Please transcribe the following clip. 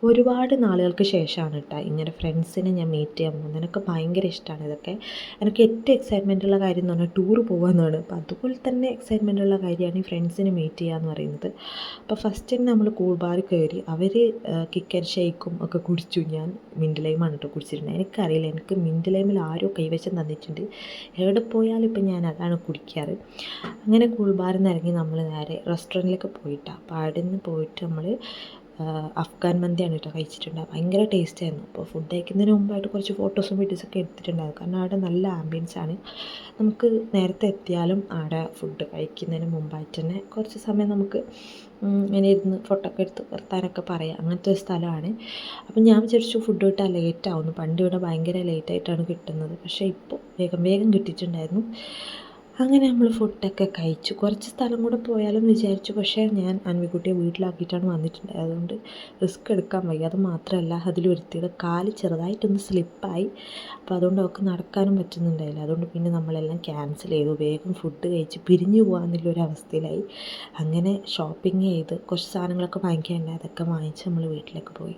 ഒരുപാട് നാളുകൾക്ക് ശേഷമാണ് കേട്ടോ ഇങ്ങനെ ഫ്രണ്ട്സിനെ ഞാൻ മീറ്റ് ചെയ്യാൻ പോകുന്നത്. എനിക്ക് ഭയങ്കര ഇഷ്ടമാണ് ഇതൊക്കെ. എനിക്ക് ഏറ്റവും എക്സൈറ്റ്മെൻറ്റുള്ള കാര്യം എന്ന് പറഞ്ഞാൽ ടൂർ പോകാമെന്നാണ്. അപ്പോൾ അതുപോലെ തന്നെ എക്സൈറ്റ്മെൻറ്റുള്ള കാര്യമാണ് ഈ ഫ്രണ്ട്സിനെ മീറ്റ് ചെയ്യുക എന്ന് പറയുന്നത്. അപ്പോൾ ഫസ്റ്റ് തന്നെ നമ്മൾ കൂൾ ബാർ കയറി അവർ കിക്ക് ആൻഡ് ഷേക്കും ഒക്കെ കുടിച്ചു. ഞാൻ മിൻറ്റ് ലൈമാണ് കേട്ടോ കുടിച്ചിട്ടുള്ളത്. എനിക്കറിയില്ല, എനിക്ക് മിൻറ്റ് ലൈമിൽ ആരോ കൈവശം തന്നിട്ടുണ്ട്. എവിടെ പോയാലും ഇപ്പം ഞാൻ അതാണ് കുടിക്കാറ്. അങ്ങനെ കൂൾ ബാറിൽ നിന്ന് ഇറങ്ങി നമ്മൾ നേരെ റെസ്റ്റോറൻറ്റിലേക്ക് പോയിട്ടാണ്. അപ്പോൾ അവിടെ നിന്ന് പോയിട്ട് നമ്മൾ അഫ്ഗാൻ മന്തിയാണ് കേട്ടോ കഴിച്ചിട്ടുണ്ടാകും. ഭയങ്കര ടേസ്റ്റ് ആയിരുന്നു. അപ്പോൾ ഫുഡ് കഴിക്കുന്നതിന് മുമ്പായിട്ട് കുറച്ച് ഫോട്ടോസും വീഡിയോസൊക്കെ എടുത്തിട്ടുണ്ടാകും. കാരണം അവിടെ നല്ല ആംബിയൻസ് ആണ്. നമുക്ക് നേരത്തെ എത്തിയാലും അവിടെ ഫുഡ് കഴിക്കുന്നതിന് മുമ്പായിട്ട് തന്നെ കുറച്ച് സമയം നമുക്ക് ഇങ്ങനെ ഇരുന്ന് ഫോട്ടോ ഒക്കെ എടുത്ത് വർത്താനൊക്കെ പറയാം. അങ്ങനത്തെ ഒരു സ്ഥലമാണ്. അപ്പം ഞാൻ വിചാരിച്ചു ഫുഡ് കിട്ടാൻ ലേറ്റ് ആവുന്നു. പണ്ട് ഇവിടെ ഭയങ്കര ലേറ്റായിട്ടാണ് കിട്ടുന്നത്. പക്ഷേ ഇപ്പോൾ വേഗം വേഗം കിട്ടിയിട്ടുണ്ടായിരുന്നു. അങ്ങനെ നമ്മൾ ഫുഡൊക്കെ കഴിച്ചു. കുറച്ച് സ്ഥലം കൂടെ പോയാലും വിചാരിച്ചു. പക്ഷേ ഞാൻ അൻവിക്കുട്ടിയെ വീട്ടിലാക്കിയിട്ടാണ് വന്നിട്ടുണ്ടായത്. അതുകൊണ്ട് റിസ്ക് എടുക്കാൻ വയ്യ. അത് മാത്രമല്ല അതിലൊരുത്തിയുടെ കാല് ചെറുതായിട്ടൊന്ന് സ്ലിപ്പായി. അപ്പോൾ അതുകൊണ്ട് അവൾക്ക് നടക്കാനും പറ്റുന്നുണ്ടായില്ല. അതുകൊണ്ട് പിന്നെ നമ്മളെല്ലാം ക്യാൻസൽ ചെയ്തു. വേഗം ഫുഡ് കഴിച്ച് പിരിഞ്ഞു പോകാമെന്നുള്ളൊരവസ്ഥയിലായി. അങ്ങനെ ഷോപ്പിംഗ് ചെയ്ത് കുറച്ച് സാധനങ്ങളൊക്കെ വാങ്ങിക്കാനുണ്ടായി. അതൊക്കെ വാങ്ങിച്ച് നമ്മൾ വീട്ടിലേക്ക് പോയി.